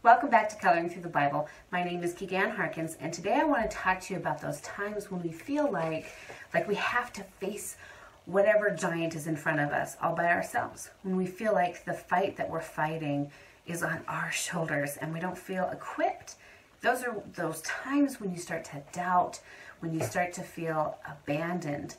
Welcome back to Coloring Through the Bible. My name is Keegan Harkins, and today I want to talk to you about those times when we feel like we have to face whatever giant is in front of us all by ourselves. When we feel like the fight that we're fighting is on our shoulders and we don't feel equipped. Those are those times when you start to doubt, when you start to feel abandoned.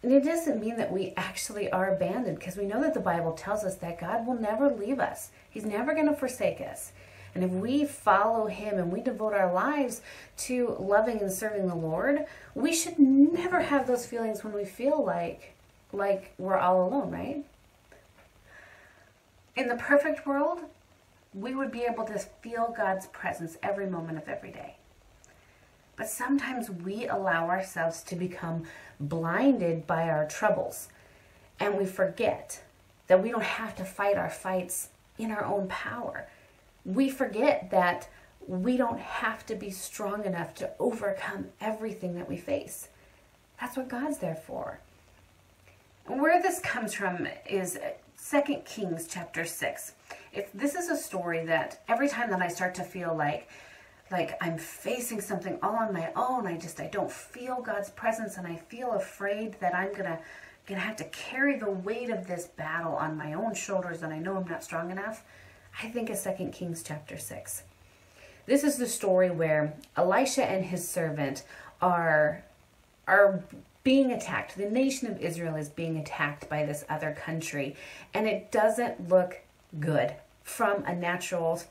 And it doesn't mean that we actually are abandoned, because we know that the Bible tells us that God will never leave us. He's never going to forsake us. And if we follow Him and we devote our lives to loving and serving the Lord, we should never have those feelings when we feel like we're all alone, right? In the perfect world, we would be able to feel God's presence every moment of every day. But sometimes we allow ourselves to become blinded by our troubles, and we forget that we don't have to fight our fights in our own power. We forget that we don't have to be strong enough to overcome everything that we face. That's what God's there for. And where this comes from is 2 Kings chapter 6. This is a story that every time that I start to feel like I'm facing something all on my own, I don't feel God's presence, and I feel afraid that I'm gonna have to carry the weight of this battle on my own shoulders, and I know I'm not strong enough, I think of 2 Kings chapter 6. This is the story where Elisha and his servant are being attacked. The nation of Israel is being attacked by this other country, and it doesn't look good from a natural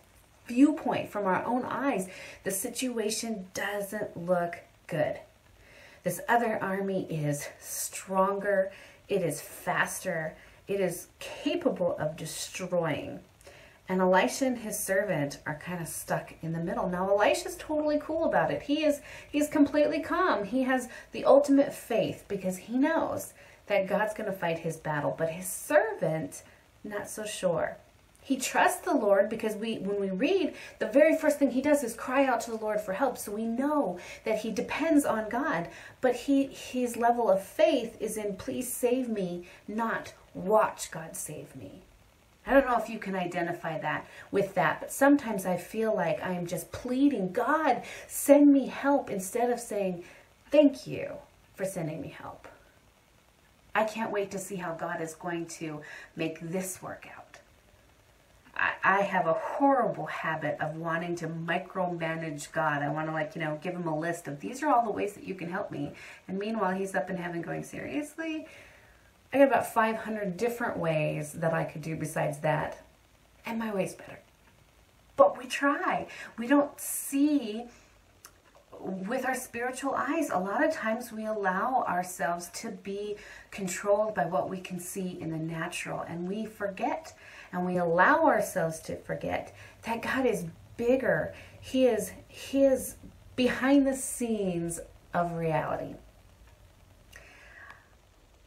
viewpoint. From our own eyes, the situation doesn't look good. This other army is stronger, it is faster, it is capable of destroying. And Elisha and his servant are kind of stuck in the middle. Now, Elisha's totally cool about it. He's completely calm. He has the ultimate faith because he knows that God's going to fight his battle. But his servant, not so sure. He trusts the Lord because when we read, the very first thing he does is cry out to the Lord for help. So we know that he depends on God. But his level of faith is in please save me, not watch God save me. I don't know if you can identify that with that, but sometimes I feel like I'm just pleading, God, send me help, instead of saying, thank you for sending me help. I can't wait to see how God is going to make this work out. I have a horrible habit of wanting to micromanage God. I want to give him a list of these are all the ways that you can help me. And meanwhile, he's up in heaven going, seriously? I got about 500 different ways that I could do besides that. And my way's better. But we try. We don't see with our spiritual eyes. A lot of times we allow ourselves to be controlled by what we can see in the natural. And we forget. And we allow ourselves to forget that God is bigger. He is behind the scenes of reality.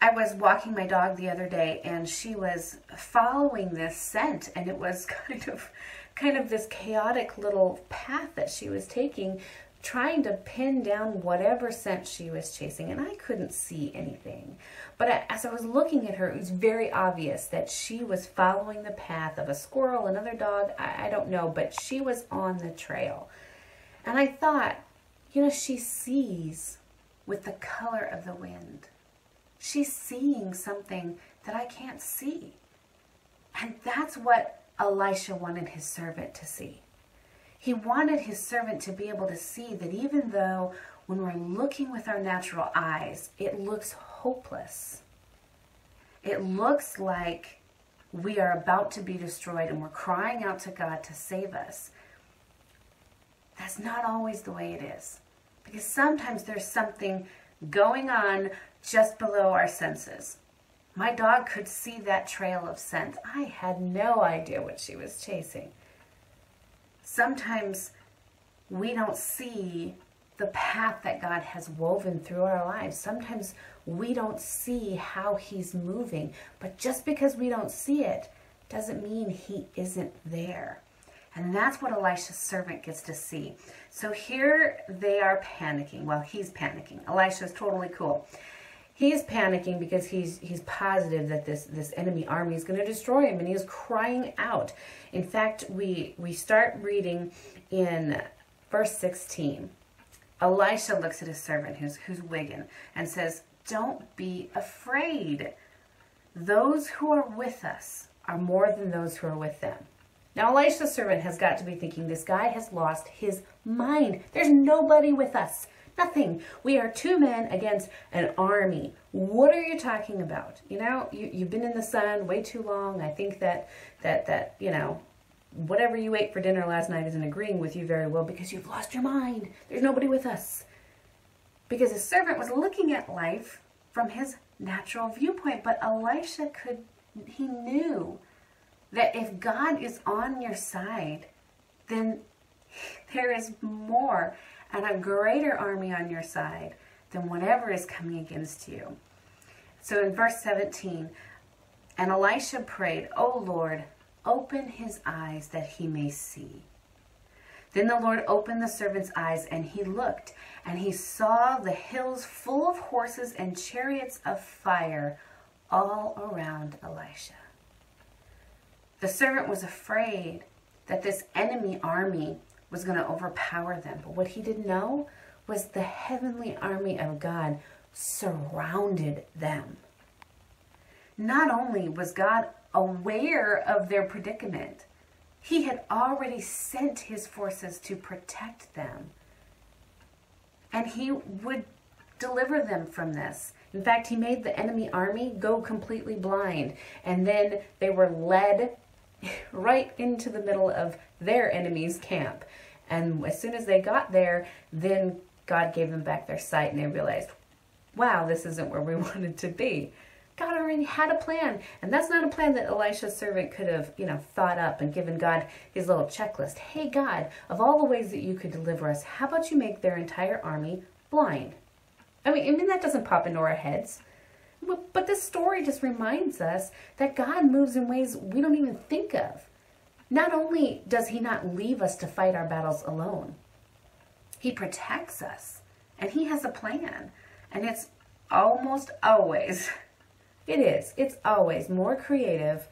I was walking my dog the other day, and she was following this scent, and it was kind of this chaotic little path that she was taking, trying to pin down whatever scent she was chasing, and I couldn't see anything. But as I was looking at her, it was very obvious that she was following the path of a squirrel, another dog, I don't know, but she was on the trail. And I thought, she sees with the color of the wind. She's seeing something that I can't see. And that's what Elisha wanted his servant to see. He wanted his servant to be able to see that even though when we're looking with our natural eyes, it looks hopeless. It looks like we are about to be destroyed and we're crying out to God to save us. That's not always the way it is. Because sometimes there's something going on just below our senses. My dog could see that trail of scent. I had no idea what she was chasing. Sometimes we don't see the path that God has woven through our lives. Sometimes we don't see how he's moving. But just because we don't see it doesn't mean he isn't there. And that's what Elisha's servant gets to see. So here they are panicking. Well, he's panicking. Elisha's totally cool. He is panicking because he's positive that this enemy army is going to destroy him, and he is crying out. In fact, we start reading in verse 16. Elisha looks at his servant who's Wiggin and says, "Don't be afraid. Those who are with us are more than those who are with them." Now, Elisha's servant has got to be thinking, this guy has lost his mind. There's nobody with us. Nothing. We are 2 men against an army. What are you talking about? You know, you've been in the sun way too long. I think that you know, whatever you ate for dinner last night isn't agreeing with you very well because you've lost your mind. There's nobody with us. Because his servant was looking at life from his natural viewpoint. But Elisha he knew that if God is on your side, then there is more and a greater army on your side than whatever is coming against you. So in verse 17, and Elisha prayed, "O Lord, open his eyes that he may see." Then the Lord opened the servant's eyes, and he looked, and he saw the hills full of horses and chariots of fire all around Elisha. The servant was afraid that this enemy army was going to overpower them. But what he didn't know was the heavenly army of God surrounded them. Not only was God aware of their predicament, he had already sent his forces to protect them. And he would deliver them from this. In fact, he made the enemy army go completely blind. And then they were led right into the middle of their enemy's camp. And as soon as they got there, then God gave them back their sight, and they realized, wow, this isn't where we wanted to be. God already had a plan. And that's not a plan that Elisha's servant could have, thought up and given God his little checklist. Hey, God, of all the ways that you could deliver us, how about you make their entire army blind? I mean, that doesn't pop into our heads. But this story just reminds us that God moves in ways we don't even think of. Not only does he not leave us to fight our battles alone, he protects us, and he has a plan. And it's almost always, it's always more creative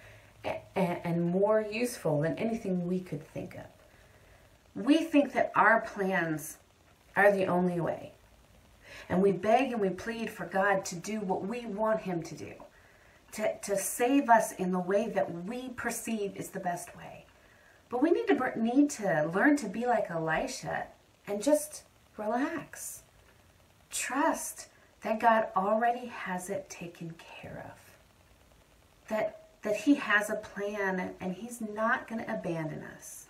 and more useful than anything we could think of. We think that our plans are the only way. And we beg and we plead for God to do what we want him to do, to save us in the way that we perceive is the best way. But we need to learn to be like Elisha and just relax. Trust that God already has it taken care of. That he has a plan and he's not going to abandon us.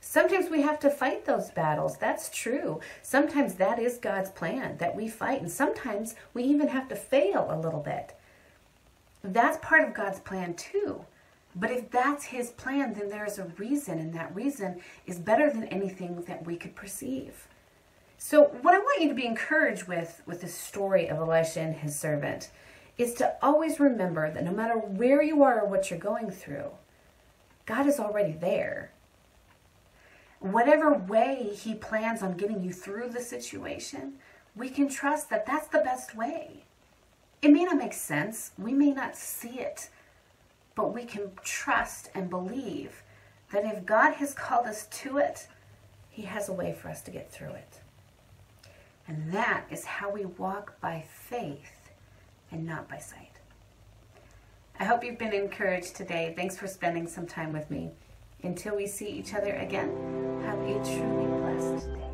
Sometimes we have to fight those battles. That's true. Sometimes that is God's plan, that we fight. And sometimes we even have to fail a little bit. That's part of God's plan too. But if that's his plan, then there's a reason. And that reason is better than anything that we could perceive. So what I want you to be encouraged with this story of Elisha and his servant is to always remember that no matter where you are or what you're going through, God is already there. Whatever way he plans on getting you through the situation, we can trust that that's the best way. It may not make sense. We may not see it. But we can trust and believe that if God has called us to it, he has a way for us to get through it. And that is how we walk by faith and not by sight. I hope you've been encouraged today. Thanks for spending some time with me. Until we see each other again, have a truly blessed day.